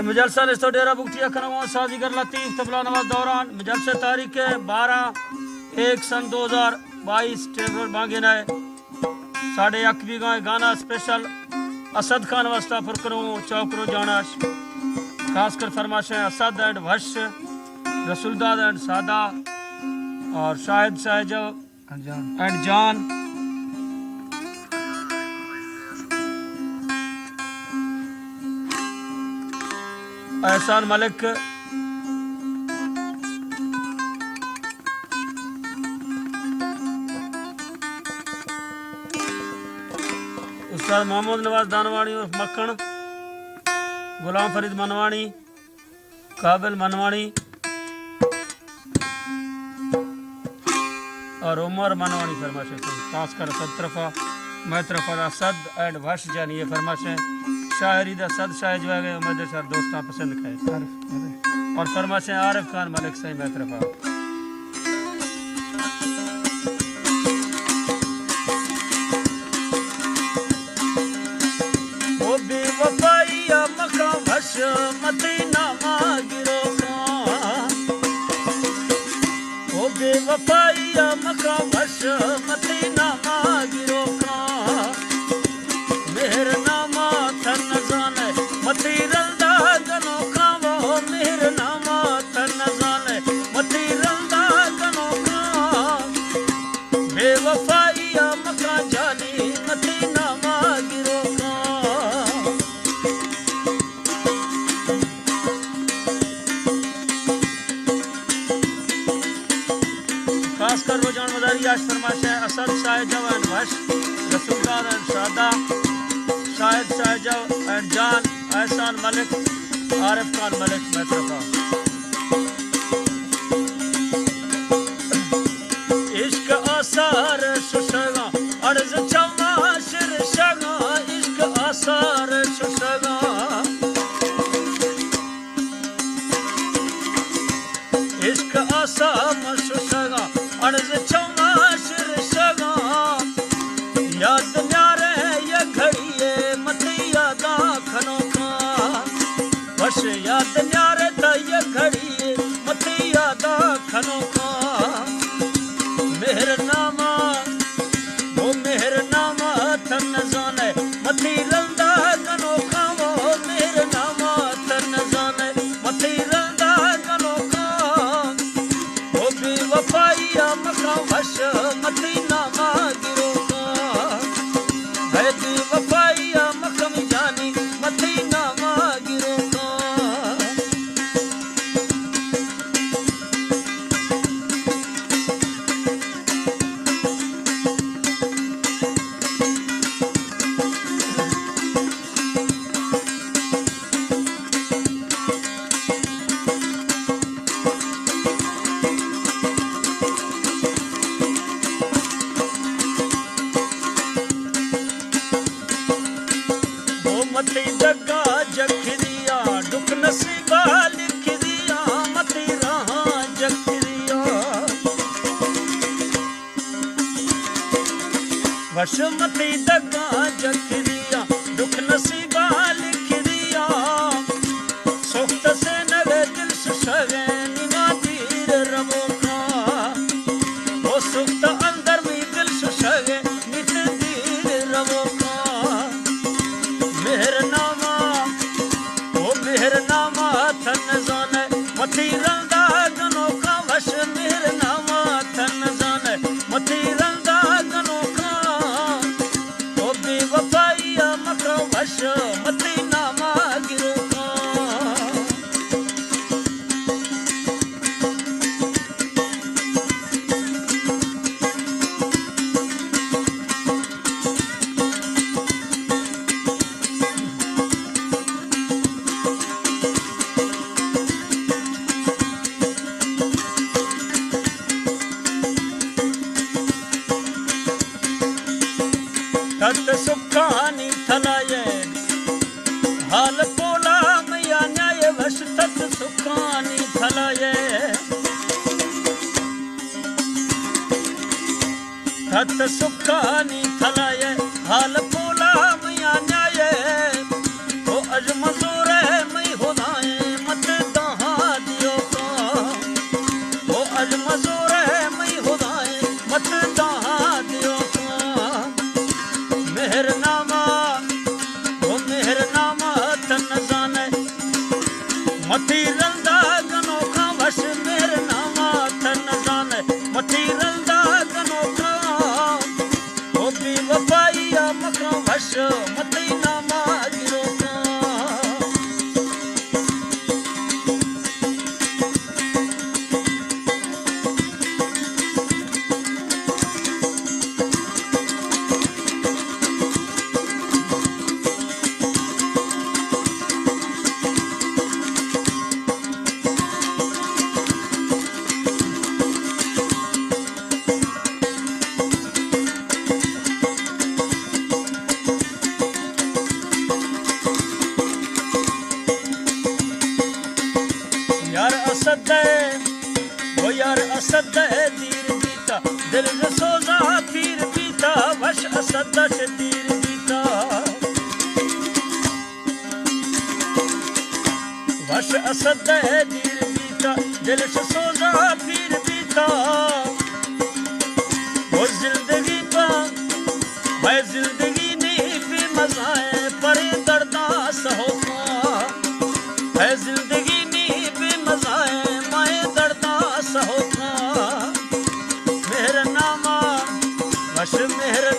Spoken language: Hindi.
मजलसा लिस्तो डेरा बुगटिया खनवा साजीगर लतीफ तबला नवाज दौरान मजलसे तारीख 12/1/2022 टेबल बांगे नाय साढ़े अकबी गाय गाना स्पेशल असद खान वास्ता फुरकरो चौकरो जानाश खासकर फरमाशें असद एंड वश रसूलदाद एंड सादा और शाहिद साहब एंड जान एहसान मलिक उस्ताद मोहम्मद नवाज दानवानी और मक्खन गुलाम फरीद मनवानी काबिल मनवानी और उमर मनवानी फरमाशें खासकर असद तरफा मैं तरफा असद एंड वश जानी ये फरमाशें शायरी दा सद शायर जो है उम्मीद सर दोस्तां पसंद खाए और फरमाशें आरिफ खान मलिक सही मैं तरफा मदीना मागिरो ओ बेवफाइया मका वश मदीना मागिरो मेहर नामा थन जाने मती रंदा गनो खावो मेहर नामा थन जाने मती रंदा गनो खा बेवफाइया मका जानी मदीना मागिरो खासकर रोजान मदारी आज फरमाशे असद शाहिद एंड वश रसूलदाद एंड सादा शाहिद शाहजब एंड जान एहसान मलिक आरिफ खान मलिक मैं तरफा इश्क आसार शुशगा अर्ज चमा शिर शगा इश्क आसार शुशगा इश्क आसाम शुशगा अर्ज चमा शिर शगा याद न्यारे ये घड़िए मती यादा खनो खा वश याद न्यारे था ये घड़िए मती यादा खनो खा मेहरनामा वो मेहरनामा थन जाने मती रंदा गनो खा वो मेहरनामा थन जाने मती रंदा गनो खा वो बेवफाइया मका वश मदीना मागिरो वफाइया मकम जानी मदीना मागिरो मती दगा जखरिया दुख नसीबा लिख दिया मती रहा जखरिया वश मती दगा जखरिया दुख नसीबा लिख दिया सुख्त से नवे दिल सुशगे निमा तीर रवो खा वो सुख्त अंदर में दिल सुशगे नित तीर रवो खा मेहरनामा ओ मेहरनामा थन जाने मती रंदा गनो खा वश मेहरनामा थन जाने मती रंदा गनो खा ओ बेवफाइया मका वश मदीना मागिरो खा तत सुखानी थलाये हाल पोला मैया न्याय वश तत सुखानी थलाये तत सुखानी थलाये हाल पोला मैया न्याय तो अज मजूर असद वो यार असद दीर बीता दिल जो सोजा पीर बीता वश असद दीर बीता वश असद दीर बीता दिल जो सोजा पीर बीता वो जिंदगी का मैं जिंदगी नहीं भी मजाए पर दर्दा सहोका है जिंदगी नहीं भी मजाए मैं दर्दा सहोका मेहर नामा वश मेहर